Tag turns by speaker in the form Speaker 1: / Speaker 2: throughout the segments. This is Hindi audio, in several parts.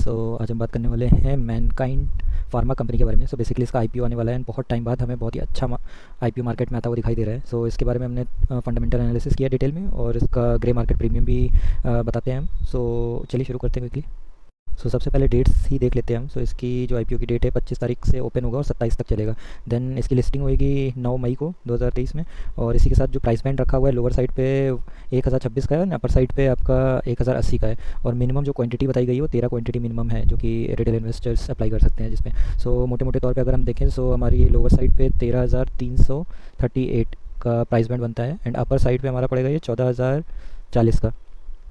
Speaker 1: सो आज हम बात करने वाले हैं मैनकाइंड फार्मा कंपनी के बारे में। सो बेसिकली इसका आईपीओ आने वाला है एंड बहुत टाइम बाद हमें बहुत ही अच्छा आईपीओ मार्केट में आता हुआ दिखाई दे रहा है। सो इसके बारे में हमने फंडामेंटल एनालिसिस किया डिटेल में और इसका ग्रे मार्केट प्रीमियम भी बताते हैं हम। सो चलिए शुरू करते हैं क्विकली। सो सबसे पहले डेट्स ही देख लेते हैं हम। सो इसकी जो आईपीओ की डेट है 25 तारीख से ओपन होगा और 27 तक चलेगा। देन इसकी लिस्टिंग होगी 9 मई को 2023 में। और इसी के साथ जो प्राइस बैंड रखा हुआ है लोअर साइड पे 1026 का है और अपर साइड पे आपका 1080 का है। और मिनिमम जो क्वांटिटी बताई गई है वो 13 क्वांटिटी मिनिमम है जो कि रिटेल इन्वेस्टर्स अप्लाई कर सकते हैं जिसमें। सो मोटे मोटे तौर पर अगर हम देखें सो हमारी लोअर साइड पे 13,338 का प्राइस बैंड बनता है एंड अपर साइड पे हमारा पड़ेगा ये 14,040 का।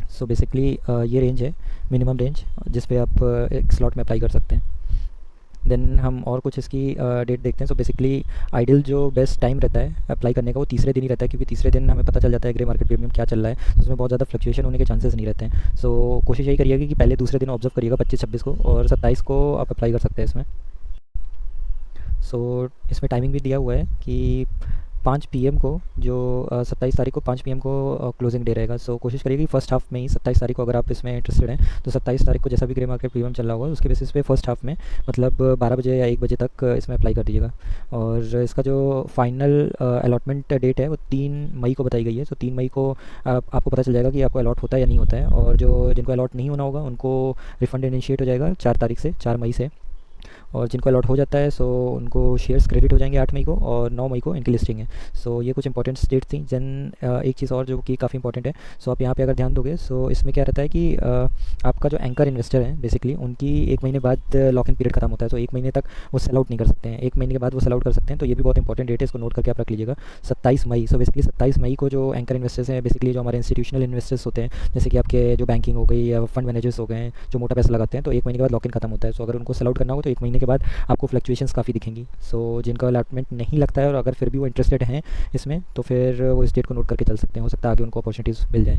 Speaker 1: सो बेसिकली ये रेंज है मिनिमम रेंज जिस पे आप एक स्लॉट में अप्लाई कर सकते हैं। देन हम और कुछ इसकी डेट देखते हैं। सो बेसिकली आइडियल जो बेस्ट टाइम रहता है अप्लाई करने का वो तीसरे दिन ही रहता है, क्योंकि तीसरे दिन हमें पता चल जाता है ग्रे मार्केट प्रीमियम क्या चल रहा है। तो उसमें बहुत ज़्यादा फ्लक्चुएशन होने के चांसेस नहीं रहते हैं। सो कोशिश यही करिएगा कि पहले दूसरे दिन ऑब्जर्व करिएगा 25-26 को, और 27 को आप अप्लाई कर सकते हैं इसमें। सो इसमें टाइमिंग भी दिया हुआ है कि 5 पीएम को जो 27 तारीख को 5 पीएम को क्लोजिंग डे रहेगा। सो कोशिश करिए कि फर्स्ट हाफ में ही 27 तारीख को अगर आप इसमें इंटरेस्टेड हैं तो 27 तारीख को जैसा भी ग्रे मार्केट प्रीमियम चल रहा होगा उसके बेसिस पे फर्स्ट हाफ में मतलब 12 बजे या 1 बजे तक इसमें अप्लाई कर दीजिएगा। और इसका जो फाइनल अलॉटमेंट डेट है वो 3 मई को बताई गई है। तो 3 मई को आपको पता चल जाएगा कि आपको अलॉट होता है या नहीं होता है। और जो जिनको अलॉट नहीं होना होगा उनको रिफंड इनिशिएट हो जाएगा 4 तारीख से, 4 मई से। और जिनको अलॉट हो जाता है सो उनको शेयर्स क्रेडिट हो जाएंगे 8 मई को, और 9 मई को इनकी लिस्टिंग है। सो ये कुछ इंपॉर्टेंट डेट थी। जन एक चीज़ और जो कि काफ़ी इंपॉर्टेंट है, सो आप यहाँ पे अगर ध्यान दोगे सो इसमें क्या रहता है कि आपका जो एंकर इन्वेस्टर है बेसिकली उनकी 1 महीने बाद लॉक इन पीरियड खत्म होता है। तो 1 महीने तक वो सेल आउट नहीं कर सकते हैं, 1 महीने के बाद वो सेल आउट कर सकते हैं। तो ये भी बहुत इंपॉर्टेंट डेट है, इसको नोट करके आप रख लीजिएगा 27 मई। सो बेसिकली 27 मई को जो एंकर इन्वेस्टर्स हैं बेसिकली जो हमारे इंस्टीट्यूशनल इन्वेस्टर्स होते हैं जैसे कि आपके जो बैंकिंग हो गई या फंड मैनेजर्स हो गए हैं जो मोटा पैसा लगाते हैं, तो 1 महीने के बाद लॉक इन खत्म होता है। सो अगर उनको सेल आउट करना हो तो 1 महीने के बाद आपको फ्लक्चुएशंस काफ़ी दिखेंगी। सो जिनका अलॉटमेंट नहीं लगता है और अगर फिर भी वो इंटरेस्टेड हैं इसमें तो फिर वो इस डेट को नोट करके चल सकते हैं, हो सकता है आगे उनको अपॉर्चुनिटीज़ मिल जाए।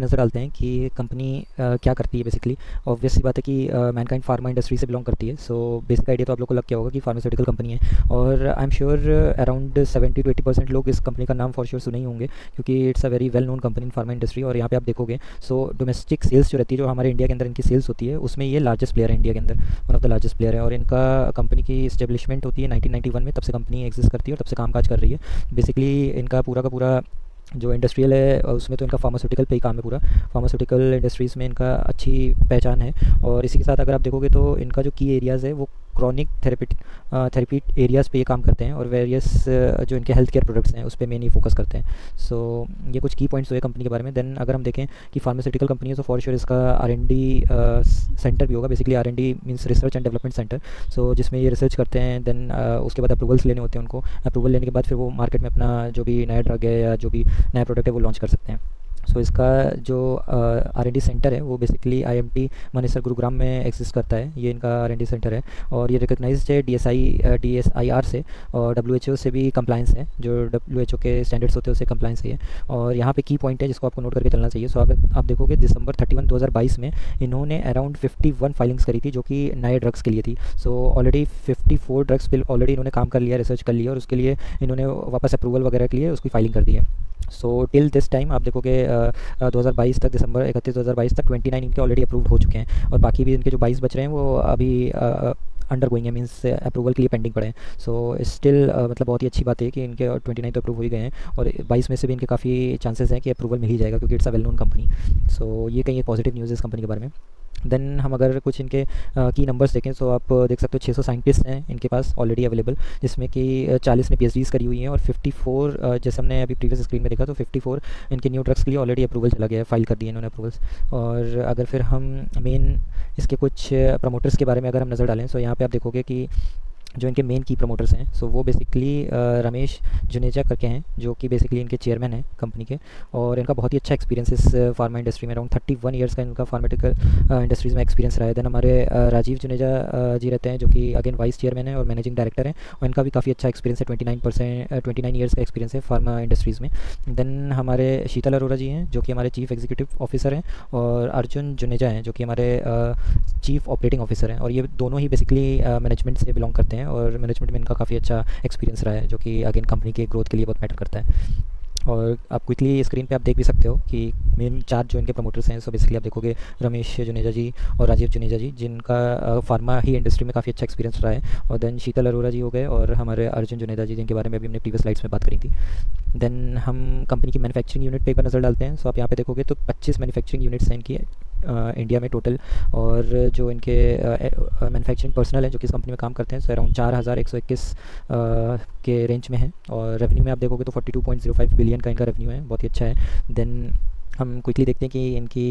Speaker 1: नज़र डालते हैं कि कंपनी क्या करती है। बेसिकली ऑब्वियस सी बात है कि मैनकाइंड फार्मा इंडस्ट्री से बिलोंग करती है। सो बेसिक आइडिया तो आप लोग को लग गया होगा कि फार्मास्यूटिकल कंपनी है। और I am sure around 70 to 80% लोग इस कंपनी का नाम फॉर श्योर सुने ही होंगे, क्योंकि it's a very well known company in pharma industry. और यहाँ पे आप देखोगे सो डोमेस्टिक सेल्स जो रहती है, जो हमारे इंडिया के अंदर इनकी सेल्स होती है, उसमें ये लार्जेस्ट प्लेयर है इंडिया के अंदर, one of the largest player है। और इनका कंपनी की इस्टेब्लिशमेंट होती है 1991 में, तब से कंपनी एग्जिस्ट करती है और तब से कामकाज कर रही है। बेसिकली इनका पूरा का पूरा जो इंडस्ट्रियल है उसमें तो इनका फार्मास्यूटिकल पे ही काम है पूरा। फार्मास्यूटिकल इंडस्ट्रीज़ में इनका अच्छी पहचान है। और इसी के साथ अगर आप देखोगे तो इनका जो की एरियाज़ है वो क्रॉनिक थेरेपी एरियाज़ पे ये काम करते हैं, और वेरियस जो इनके हेल्थ केयर प्रोडक्ट्स हैं उस पर मेनली फोकस करते हैं। सो ये कुछ की पॉइंट्स हुए कंपनी के बारे में। देन अगर हम देखें कि फार्मास्यूटिकल कंपनी है तो फॉर श्योर इसका R&D सेंटर भी होगा। Basically R&D means research and development centre. So जिसमें ये रिसर्च करते हैं, देन उसके बाद अप्रूवल्स लेने होते हैं उनको। अप्रूवल लेने के बाद फिर वो मार्केट में अपना जो भी नया ड्रग है या जो भी नया प्रोडक्ट है वो लॉन्च कर सकते हैं। सो इसका जो R&D सेंटर है वो बेसिकली IMT मानेसर गुरुग्राम में एग्जिस्ट करता है। ये इनका R&D सेंटर है और ये रिकग्नाइज्ड है DSIR से, और WHO से भी कंप्लाइंस है। जो WHO के स्टैंडर्ड्स होते हैं उससे कंप्लाइंस है। और यहाँ पे की पॉइंट है जिसको आपको नोट करके चलना चाहिए। सो अगर आप देखोगे दिसंबर 31, 2022 में इन्होंने अराउंड 51 फाइलिंग्स करी थी जो कि नए ड्रग्स के लिए थी। सो ऑलरेडी 54 ड्रग्स पे ऑलरेडी इन्होंने काम कर लिया, रिसर्च कर लिया, और उसके लिए इन्होंने वापस अप्रूवल वगैरह के लिए उसकी फाइलिंग कर दी है। सो टिल दिस टाइम आप देखोगे 2022 तक, दिसंबर 31, 2022 तक 29 इनके ऑलरेडी अप्रूव्ड हो चुके हैं, और बाकी भी इनके जो 22 बच रहे हैं वो अभी अंडर गोइंग है, मीन्स अप्रूवल के लिए पेंडिंग पड़े हैं। सो स्टिल मतलब बहुत ही अच्छी बात है कि इनके 29 तो अप्रूव हो ही गए हैं, और 22 में से भी इनके काफ़ी चांसेस हैं कि अप्रूवल मिल ही जाएगा, क्योंकि it's a well known company. So ये कहीं एक पॉजिटिव न्यूज़ है इस कंपनी के बारे में। देन हम अगर कुछ इनके की नंबर्स देखें तो आप देख सकते हो 600 साइंटिस्ट हैं इनके पास ऑलरेडी अवेलेबल, जिसमें कि 40 ने PhDs करी हुई हैं, और 54 जैसे हमने अभी प्रीवियस स्क्रीन में देखा तो 54 इनके न्यू ड्रग्स के लिए ऑलरेडी अप्रूवल चला गया है, फाइल कर दिए इन्होंने अप्रूवल्स। और अगर फिर हम मेन इसके कुछ प्रमोटर्स के बारे में अगर हम नज़र डालें तो यहाँ पर आप देखोगे कि जो इनके मेन की प्रमोटर्स हैं सो वो बेसिकली रमेश जुनेजा करके हैं, जो कि बेसिकली इनके चेयरमैन हैं कंपनी के। और इनका बहुत ही अच्छा एक्सपीरियंस इस फार्मा इंडस्ट्री में, अराउंड 31 ईयर्स का इनका फार्माटिकल इंडस्ट्रीज़ में एक्सपीरियंस रहा है। देन हमारे राजीव जुनेजा जी रहते हैं, जो कि अगेन वाइस चेयरमैन है और मैनेजिंग डायरेक्टर हैं, और इनका भी काफ़ी अच्छा एक्सपीरियंस है, 29 ईयर्स का एक्सपीरियंस है फार्मा इंडस्ट्रीज़ में। देन हमारे शीतल अरोरा जी हैं, जो कि हमारे चीफ एग्जीक्यूटिव ऑफिसर हैं, और अर्जुन जुनेजा हैं, जो कि हमारे चीफ ऑपरेटिंग ऑफिसर हैं। और ये दोनों ही बेसिकली मैनेजमेंट से बिलोंग करते हैं, और मैनेजमेंट में इनका काफ़ी अच्छा एक्सपीरियंस रहा है, जो कि अगेन कंपनी के ग्रोथ के लिए बहुत मैटर करता है। और आप क्विकली स्क्रीन पे आप देख भी सकते हो कि मेन 4 जो इनके प्रमोटर्स हैं, सो बेसिकली आप देखोगे रमेश जुनेजा जी और राजीव जुनेजा जी, जिनका फार्मा ही इंडस्ट्री में काफ़ी अच्छा एक्सपीरियंस रहा है, और देन शीतल अरोरा जी हो गए, और हमारे अर्जुन जुनेजा जी, जिनके बारे में अभी हमने प्रीवियस स्लाइड्स में बात करी थी। देन हम कंपनी की मैन्युफैक्चरिंग यूनिट पे एक बार नज़र डालते हैं। सो आप यहाँ पे देखोगे तो 25 मैन्युफैक्चरिंग यूनिट्स हैं इनकी इंडिया में टोटल, और जो इनके मैन्युफैक्चरिंग पर्सनल है जो कि इस कंपनी में काम करते हैं, सो अराउंड 4121 के रेंज में है। और रेवेन्यू में आप देखोगे तो 42.05 बिलियन का इनका रेवेन्यू है, बहुत ही अच्छा है। देन हम क्विकली देखते हैं कि इनकी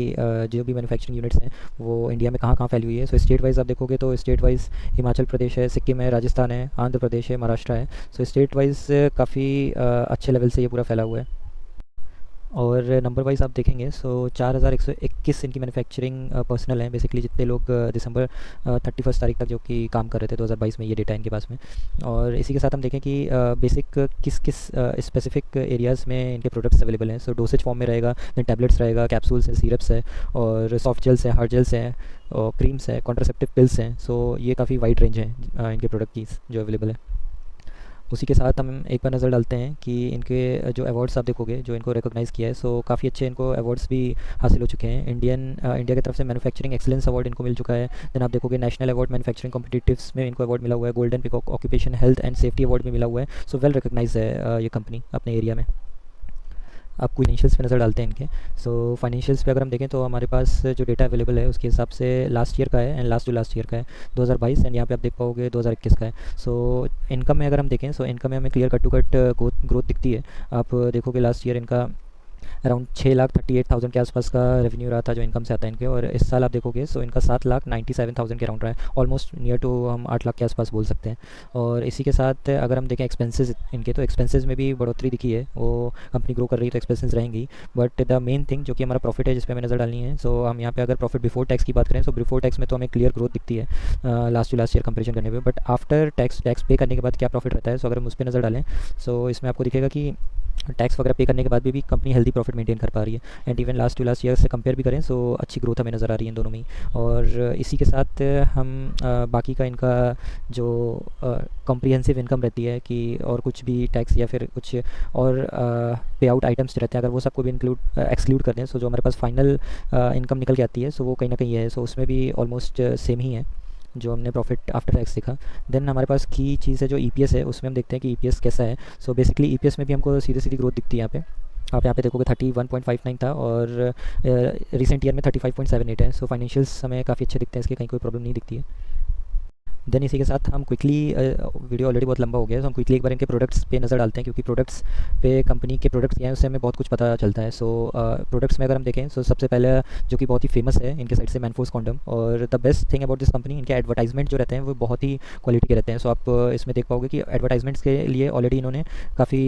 Speaker 1: जो भी मैन्युफैक्चरिंग यूनिट्स हैं वो इंडिया में कहाँ कहाँ फैली हुई है। सो स्टेट वाइज आप देखोगे तो स्टेट वाइज हिमाचल प्रदेश है, सिक्किम है, राजस्थान है, आंध्र प्रदेश है, महाराष्ट्र है। सो स्टेट वाइज काफ़ी अच्छे लेवल से ये पूरा फैला हुआ है। और नंबर वाइज आप देखेंगे सो 4121 इनकी मैन्युफैक्चरिंग पर्सनल हैं, बेसिकली जितने लोग दिसंबर 31 तारीख तक जो कि काम कर रहे थे 2022 में, ये डेटा इनके पास में। और इसी के साथ हम देखें कि बेसिक किस किस स्पेसिफिक एरियाज़ में इनके प्रोडक्ट्स अवेलेबल हैं। सो डोसेज फॉर्म में रहेगा, देन टैबलेट्स रहेगा, कैप्सूल्स है, सिरप्स है, और सॉफ्ट जेल्स है, हार्ड जेल्स हैं, और क्रीम्स है, कॉन्ट्रासेप्टिव पिल्स हैं। सो ये काफ़ी वाइड रेंज है इनके प्रोडक्ट की जो अवेलेबल है। उसी के साथ हम एक बार नज़र डालते हैं कि इनके जो अवार्ड्स आप देखोगे जो इनको रिकॉग्नाइज़ किया है, सो काफ़ी अच्छे इनको अवार्ड्स भी हासिल हो चुके हैं। इंडिया की तरफ से मैन्युफैक्चरिंग एक्सीलेंस अवार्ड इनको मिल चुका है। देन आप देखोगे नेशनल अवार्ड मैन्युफैक्चरिंग कॉम्पिटिटिव्स में इनको अवार्ड मिला हुआ है, golden peacock occupation health and safety award भी मिला हुआ है। सो वेल रिकॉग्नाइज है ये कंपनी अपने एरिया में। आप फाइनेंशियल्स पे नज़र डालते हैं इनके। सो फाइनेंशियल्स पे अगर हम देखें तो हमारे पास जो डेटा अवेलेबल है उसके हिसाब से लास्ट ईयर का है, and last to last year का है 2022, एंड यहाँ पे आप देख पाओगे 2021 का है। सो इनकम में अगर हम देखें, सो इनकम में हमें clear cut to cut growth दिखती है। आप देखोगे लास्ट ईयर इनका अराउंड 6,38,000 के आसपास का रेवेन्यू रहा था जो इनकम से आता है इनके, और इस साल आप देखोगे सो इनका 7,97,000 के अराउंड रहा है, ऑलमोस्ट नियर टू हम 8 लाख के आसपास बोल सकते हैं। और इसी के साथ अगर हम देखें एक्सपेंसेस इनके, तो एक्सपेंसेस में भी बढ़ोतरी दिखी है। वो कंपनी ग्रो कर रही है तो एक्सपेंसेस रहेंगी, बट द मेन थिंग जो कि हमारा प्रॉफिट है जिस पे हमें नज़र डालनी है। सो हम यहाँ पे अगर प्रॉफिट बिफोर टैक्स की बात करें तो बिफोर टैक्स में तो हमें क्लियर ग्रोथ दिखती है last to last year comparison करने पे, बट आफ्टर टैक्स पे करने के बाद क्या प्रॉफिट रहता है, सो अगर हम उस पर नज़र डालें सो इसमें आपको दिखेगा कि टैक्स वगैरह पे करने के बाद भी कंपनी हेल्दी प्रॉफिट मेंटेन कर पा रही है। And even last to last year से कंपेयर भी करें सो अच्छी ग्रोथ हमें नज़र आ रही है इन दोनों में ही। और इसी के साथ हम बाकी का इनका जो कॉम्प्रिहेंसिव इनकम रहती है कि और कुछ भी टैक्स या फिर कुछ और पे आउट आइटम्स रहते हैं, अगर वो सबको भी एक्सक्लूड कर दें, सो जो हमारे पास फाइनल इनकम निकल के आती है सो वो कहीं ना कहीं है। सो उसमें भी ऑलमोस्ट सेम ही है जो हमने प्रॉफिट आफ्टर टैक्स देखा। देन हमारे पास की चीज़ है जो ईपीएस है, उसमें हम देखते हैं कि ईपीएस कैसा है। सो बेसिकली ईपीएस में भी हमको सीधी सीधी ग्रोथ दिखती है यहाँ पे। आप यहाँ पे देखोगे 31.59 था, और रिसेंट ईयर में 35.78 है। सो फाइनेंशियल्स हमें काफ़ी अच्छे दिखते हैं, इसकी कहीं कोई प्रॉब्लम नहीं दिखती है। देन इसी के साथ हम क्विकली वीडियो ऑलरेडी बहुत लंबा हो गया है, तो हम क्विकली एक बार इनके प्रोडक्ट्स पे नज़र डालते हैं, क्योंकि प्रोडक्ट्स पे कंपनी के प्रोडक्ट्स क्या हैं उससे हमें बहुत कुछ पता चलता है। सो प्रोडक्ट्स में अगर हम देखें सो सबसे पहले जो कि बहुत ही फेमस है इनके साइड से मैनफोर्स कॉन्डम, और the best thing about this company इनके एडवर्टाइजमेंट जो रहते हैं वो बहुत ही क्वालिटी के रहते हैं। सो आप इसमें देख पाओगे कि एडवर्टाइजमेंट्स के लिए ऑलरेडी इन्होंने काफ़ी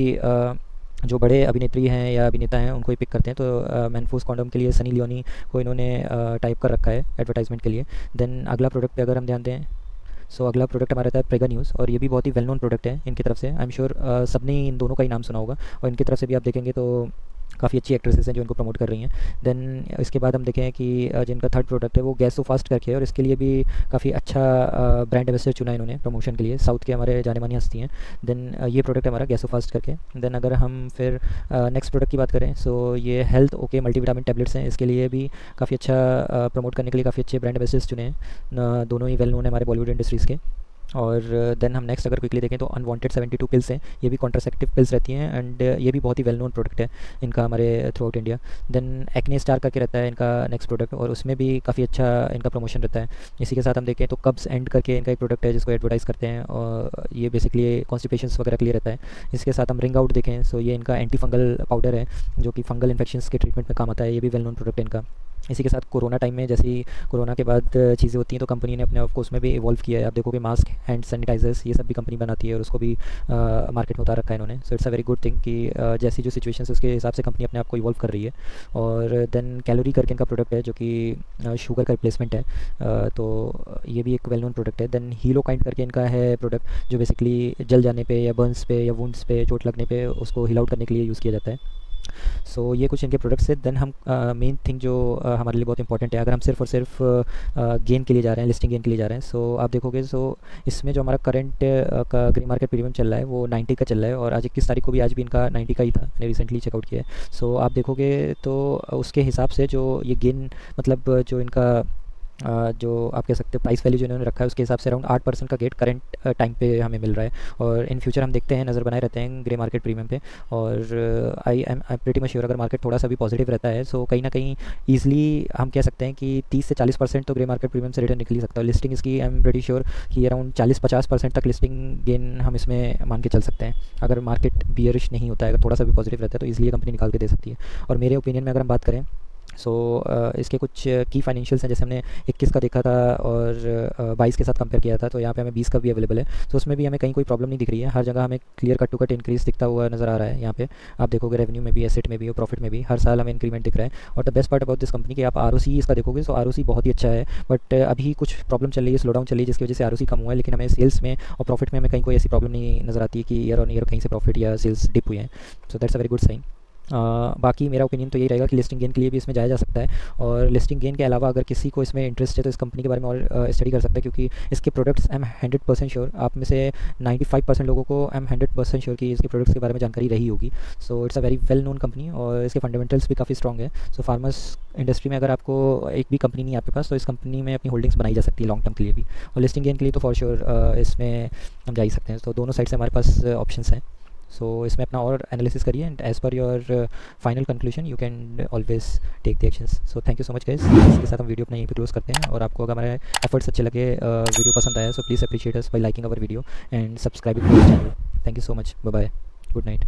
Speaker 1: जो बड़े अभिनेत्री हैं या अभिनेता हैं उनको ही पिक करते हैं। तो मैनफोर्स कॉन्डम के लिए सनी लियोनी को इन्होंने टाइप कर रखा है एडवर्टाइजमेंट के लिए। देन अगला प्रोडक्ट पे अगर हम ध्यान दें, सो अगला प्रोडक्ट हमारा रहता है प्रेगा न्यूज़, और ये भी बहुत ही वेल नोन प्रोडक्ट है इनकी तरफ से। आई एम श्योर सबने इन दोनों का ही नाम सुना होगा, और इनकी तरफ से भी आप देखेंगे तो काफ़ी अच्छी एक्ट्रेसेस हैं जो इनको प्रमोट कर रही हैं। देन इसके बाद हम देखें कि जिनका थर्ड प्रोडक्ट है वो गैसो फास्ट करके है, और इसके लिए भी काफ़ी अच्छा ब्रांड एम्बेसडर चुना है इन्होंने प्रमोशन के लिए, साउथ के हमारे जाने मानी हस्ती हैं। देन ये प्रोडक्ट है हमारा गैसो फास्ट करके। देन अगर हम फिर नेक्स्ट प्रोडक्ट की बात करें, सो ये हेल्थ ओके मल्टीविटामिन टैबलेट्स हैं, इसके लिए भी काफ़ी अच्छा प्रमोट करने के लिए काफ़ी अच्छे ब्रांड एम्बेसडर्स चुने हैं, दोनों ही वेल नोन है हमारे बॉलीवुड इंडस्ट्रीज़ के। और देन हम नेक्स्ट अगर क्विकली देखें तो अनवांटेड 72 पिल्स हैं, ये भी कॉन्ट्रासेप्टिव पिल्स रहती हैं, एंड ये भी बहुत ही वेल नोन प्रोडक्ट है इनका हमारे throughout India. Then Acnestar करके रहता है इनका नेक्स्ट प्रोडक्ट, और उसमें भी काफ़ी अच्छा इनका प्रमोशन रहता है। इसी के साथ हम देखें तो कब्स एंड करके इनका एक प्रोडक्ट है जिसको एडवर्टाइज़ करते हैं, और ये बेसिकली कॉन्स्टिपेशंस वगैरह क्लियर रहता है। इसके साथ हम रिंग आउट देखें, सो ये इनका एंटी फंगल पाउडर है जो कि फंगल इन्फेक्शंस के ट्रीटमेंट में काम आता है, ये भी वेल नोन प्रोडक्ट है इनका। इसी के साथ कोरोना टाइम में जैसे ही कोरोना के बाद चीज़ें होती हैं तो कंपनी ने अपने आप को उसमें भी इवॉल्व किया है। आप देखोगे मास्क, हैंड सैनिटाइजर्स, ये सब भी कंपनी बनाती है और उसको भी मार्केट में उतार रखा है इन्होंने। So it's a very good thing कि जैसी जो सिचुएशन है उसके हिसाब से कंपनी अपने आप को इवॉल्व कर रही है। और देन कैलोरी करके इनका प्रोडक्ट है जो कि शुगर का रिप्लेसमेंट है, तो ये भी एक वेल नोन प्रोडक्ट है। देन हीलो काइंड करके इनका है प्रोडक्ट जो बेसिकली जल जाने पे या बर्न्स पे या वुंड्स पे चोट लगने पे उसको हिल आउट करने के लिए यूज़ किया जाता है। सो ये कुछ इनके प्रोडक्ट्स है। देन हम मेन थिंग जो हमारे लिए बहुत इंपॉर्टेंट है, अगर हम सिर्फ और सिर्फ गेन के लिए जा रहे हैं, लिस्टिंग गेन के लिए जा रहे हैं, सो आप देखोगे सो इसमें जो हमारा करंट का ग्रे मार्केट प्रीमियम चल रहा है वो 90 का चल रहा है, और आज 21 तारीख को भी आज भी इनका 90 का ही था, मैंने रिसेंटली चेकआउट किया है। सो आप देखोगे तो उसके हिसाब से जो ये गेन मतलब जो इनका जो आप कह सकते हो प्राइस वैल्यू जो इन्होंने रखा है उसके हिसाब से अराउंड 8% का गेट करंट टाइम पे हमें मिल रहा है, और इन फ्यूचर हम देखते हैं, नज़र बनाए रहते हैं ग्रे मार्केट प्रीमियम पे। और I am pretty much sure अगर मार्केट थोड़ा सा भी पॉजिटिव रहता है सो कहीं ना कहीं ईजिली हम कह सकते हैं कि 30 से 40% तो ग्रे मार्केट प्रीमियम से रिटर्न निकल ही सकता है। लिस्टिंग इसकी आई एम प्रीटी श्योर कि अराउंड 40-50% तक लिस्टिंग गेन हम इसमें मान के चल सकते हैं, अगर मार्केट बियरिश नहीं होता है, अगर थोड़ा सा भी पॉजिटिव रहता है तो ईजिली कंपनी निकाल के दे सकती है। और मेरे ओपिनियन में अगर हम बात करें सो इसके कुछ की फाइनेंशियल्स हैं, जैसे हमने 21 का देखा था और 22 के साथ कंपेयर किया था, तो यहाँ पे हमें 20 का भी अवेलेबल है। तो उसमें भी हमें कहीं कोई प्रॉब्लम नहीं दिख रही है, हर जगह हमें clear cut to cut increase दिखता हुआ नज़र आ रहा है। यहाँ पे आप देखोगे रेवेन्यू में भी, एसेट में भी और प्रॉफिट में भी हर साल हमें इंक्रीमेंट दिख रहा है। और the best part about this company कि आप आरओसी इसका देखोगे तो आरओसी बहुत ही अच्छा है, बट अभी कुछ प्रॉब्लम चल रही है, स्लो डाउन चल रही है, जिसकी वजह से आरओसी कम हुआ है, लेकिन हमें सेल्स में और प्रॉफिट में हमें कहीं कोई ऐसी प्रॉब्लम नहीं नज़र आती है कि ईयर ऑन ईयर कहीं से प्रॉफिट या सेल्स डिप हुए हैं। So that's a very good sign. बाकी मेरा ओपिनियन तो यही रहेगा कि लिस्टिंग गेन के लिए भी इसमें जाया जा सकता है, और लिस्टिंग गेन के अलावा अगर किसी को इसमें इंटरेस्ट है तो इस कंपनी के बारे में और स्टडी कर सकता है, क्योंकि इसके प्रोडक्ट्स आई एम 100% श्योर, आप में से 95% लोगों को आई एम 100% श्योर कि इसके प्रोडक्ट्स के बारे में जानकारी रही होगी। So it's a very well known company, और इसके फंडामेंटल्स भी काफ़ी स्ट्रॉग है। सो फार्मर्स इंडस्ट्री में अगर आपको एक भी कंपनी नहीं है आपके पास, तो इस कंपनी में अपनी होल्डिंग्स बनाई जा सकती है लॉन्ग टर्म के लिए भी, और लिस्टिंग गेन के लिए तो फॉर श्योर इसमें हम जा ही सकते हैं। तो दोनों साइड से हमारे पास ऑप्शंस हैं। सो इसमें अपना और एनालिसिस करिए, and as per your final conclusion you can always take the actions. So thank you so much guys, इसके साथ हम वीडियो अपना यहीं पे क्लोज करते हैं। और आपको अगर हमारे एफर्ट्स अच्छे लगे, वीडियो पसंद आया, so please appreciate us by liking our video and subscribing to our channel. Thank you so much, bye bye, good night.